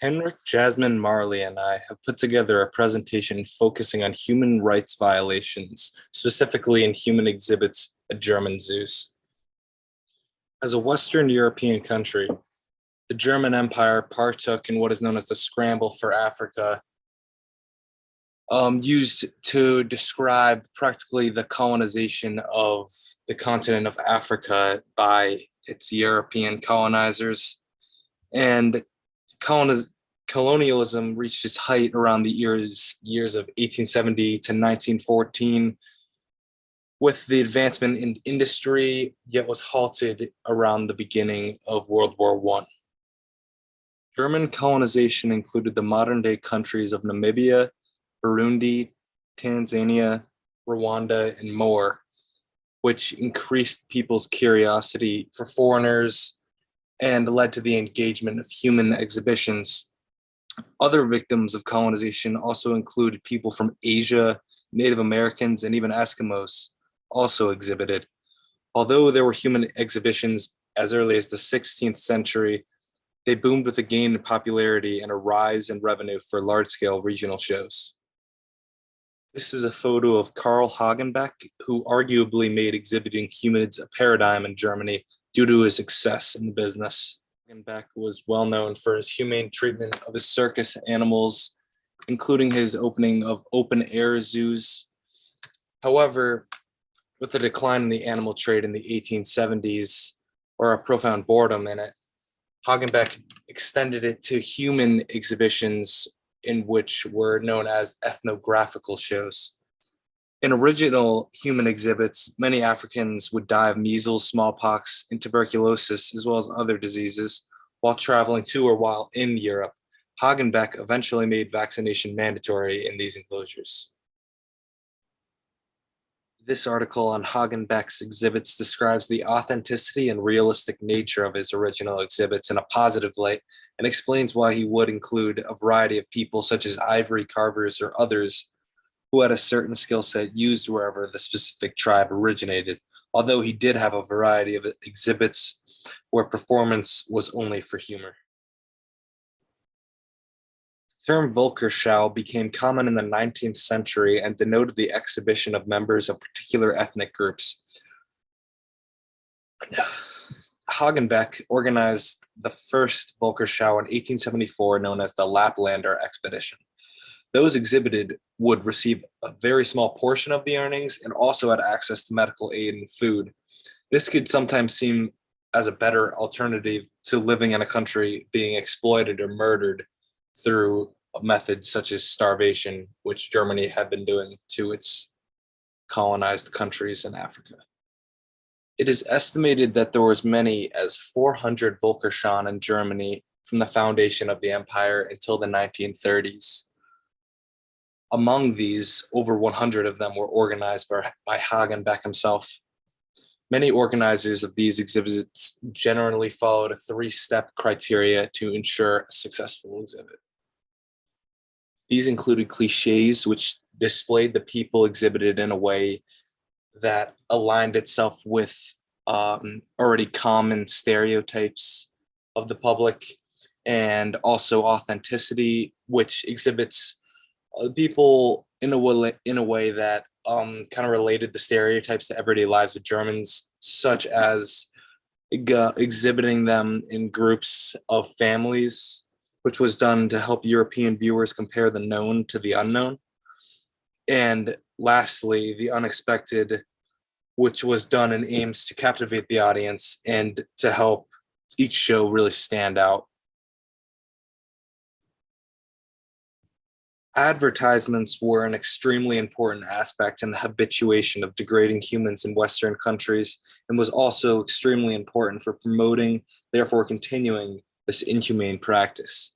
Henrik Jasmine Marley and I have put together a presentation focusing on human rights violations, specifically in human exhibits at German zoos. As a Western European country, the German Empire partook in what is known as the Scramble for Africa, used to describe practically the colonization of the continent of Africa by its European colonizers. And coloniz- colonialism reached its height around the years of 1870 to 1914 with the advancement in industry, yet was halted around the beginning of World War One. German colonization included the modern-day countries of Namibia, Burundi, Tanzania, Rwanda, and more, which increased people's curiosity for foreigners and led to the engagement of human exhibitions. Other victims of colonization also included people from Asia, Native Americans, and even Eskimos also exhibited. Although there were human exhibitions as early as the 16th century, they boomed with a gain in popularity and a rise in revenue for large-scale regional shows. This is a photo of Karl Hagenbeck, who arguably made exhibiting humans a paradigm in Germany due to his success in the business. Hagenbeck was well known for his humane treatment of his circus animals, including his opening of open-air zoos. However, with the decline in the animal trade in the 1870s, or a profound boredom in it, Hagenbeck extended it to human exhibitions in which were known as ethnographical shows. In original human exhibits, many Africans would die of measles, smallpox, and tuberculosis, as well as other diseases, while traveling to or while in Europe. Hagenbeck eventually made vaccination mandatory in these enclosures. This article on Hagenbeck's exhibits describes the authenticity and realistic nature of his original exhibits in a positive light and explains why he would include a variety of people such as ivory carvers or others who had a certain skill set used wherever the specific tribe originated, although he did have a variety of exhibits where performance was only for humor. The term Volkerschau became common in the 19th century and denoted the exhibition of members of particular ethnic groups. Hagenbeck organized the first Volkerschau in 1874, known as the Laplander Expedition. Those exhibited would receive a very small portion of the earnings and also had access to medical aid and food. This could sometimes seem as a better alternative to living in a country being exploited or murdered through methods such as starvation, which Germany had been doing to its colonized countries in Africa. It is estimated that there were as many as 400 Volkerschau in Germany from the foundation of the empire until the 1930s. Among these, over 100 of them were organized by Hagenbeck himself. Many organizers of these exhibits generally followed a three-step criteria to ensure a successful exhibit. These included cliches, which displayed the people exhibited in a way that aligned itself with already common stereotypes of the public, and also authenticity, which exhibits people in a way that kind of related the stereotypes to everyday lives of Germans, such as exhibiting them in groups of families, which was done to help European viewers compare the known to the unknown. And lastly, the unexpected, which was done in aims to captivate the audience and to help each show really stand out. Advertisements were an extremely important aspect in the habituation of degrading humans in Western countries and was also extremely important for promoting, therefore continuing, this inhumane practice.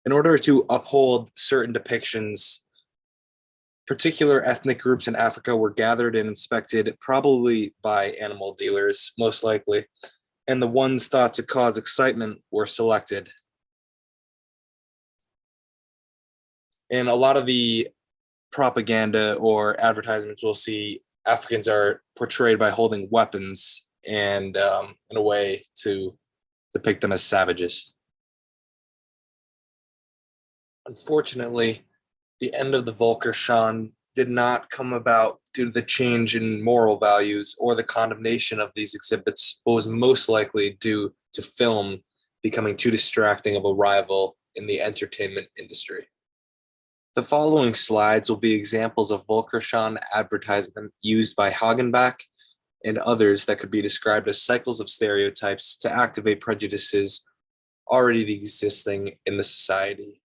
In order to uphold certain depictions, particular ethnic groups in Africa were gathered and inspected, probably by animal dealers, most likely, and the ones thought to cause excitement were selected. And a lot of the propaganda or advertisements we'll see, Africans are portrayed by holding weapons and in a way to depict them as savages. Unfortunately, the end of the Volkerschan did not come about due to the change in moral values or the condemnation of these exhibits, but was most likely due to film becoming too distracting of a rival in the entertainment industry. The following slides will be examples of Volkerschan advertisement used by Hagenbeck and others that could be described as cycles of stereotypes to activate prejudices already existing in the society.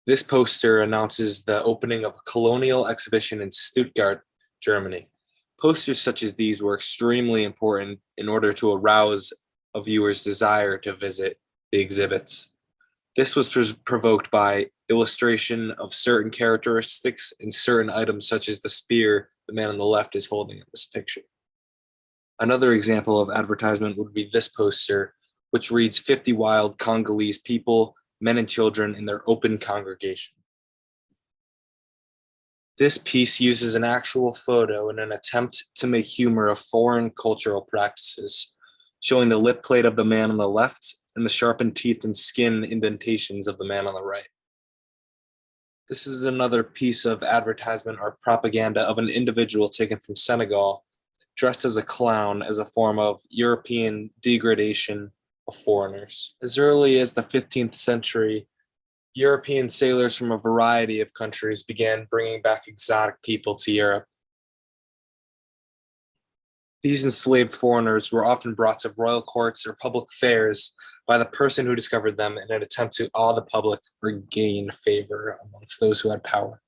This poster announces the opening of a colonial exhibition in Stuttgart, Germany. Posters such as these were extremely important in order to arouse a viewer's desire to visit the exhibits. This was provoked by illustration of certain characteristics in certain items, such as the spear the man on the left is holding in this picture. Another example of advertisement would be this poster, which reads 50 wild Congolese people, men and children in their open congregation. This piece uses an actual photo in an attempt to make humor of foreign cultural practices, showing the lip plate of the man on the left and the sharpened teeth and skin indentations of the man on the right. This is another piece of advertisement or propaganda of an individual taken from Senegal, dressed as a clown as a form of European degradation of foreigners. As early as the 15th century, European sailors from a variety of countries began bringing back exotic people to Europe. These enslaved foreigners were often brought to royal courts or public fairs by the person who discovered them in an attempt to awe the public or gain favor amongst those who had power.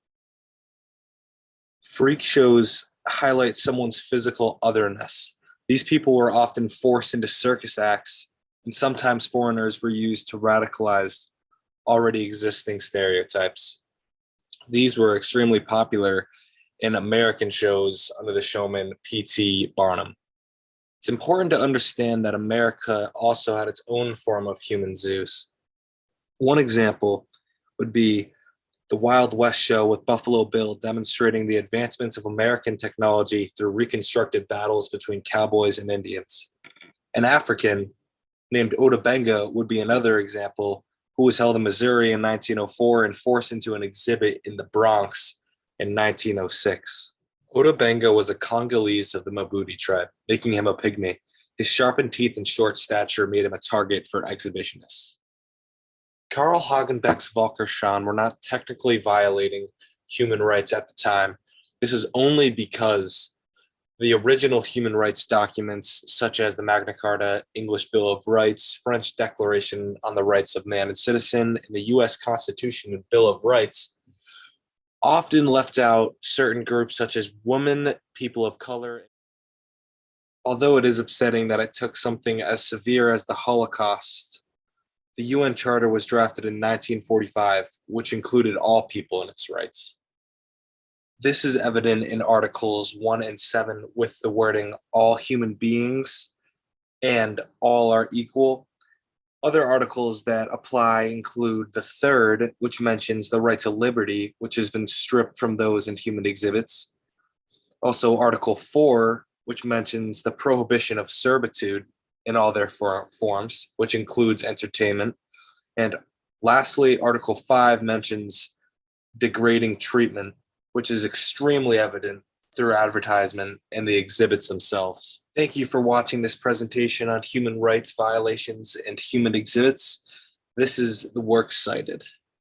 Freak shows highlight someone's physical otherness. These people were often forced into circus acts, and sometimes foreigners were used to radicalize already existing stereotypes. These were extremely popular in American shows under the showman P.T. Barnum. It's important to understand that America also had its own form of human zoos. One example would be the Wild West show with Buffalo Bill demonstrating the advancements of American technology through reconstructed battles between cowboys and Indians. An African named Oda Benga would be another example, who was held in Missouri in 1904 and forced into an exhibit in the Bronx in 1906. Oda Benga was a Congolese of the Mabudi tribe, making him a pygmy. His sharpened teeth and short stature made him a target for exhibitionists. Karl Hagenbeck's Volkerschan were not technically violating human rights at the time. This is only because the original human rights documents, such as the Magna Carta, English Bill of Rights, French Declaration on the Rights of Man and Citizen, and the U.S. Constitution and Bill of Rights, often left out certain groups such as women, people of color. Although it is upsetting that it took something as severe as the Holocaust, the UN Charter was drafted in 1945, which included all people in its rights. This is evident in Articles 1 and 7 with the wording, all human beings and all are equal. Other articles that apply include the third, which mentions the right to liberty, which has been stripped from those in human exhibits. Also, Article 4, which mentions the prohibition of servitude in all their forms, which includes entertainment. And lastly, Article 5 mentions degrading treatment, which is extremely evident through advertisement and the exhibits themselves. Thank you for watching this presentation on human rights violations and human exhibits. This is the works cited.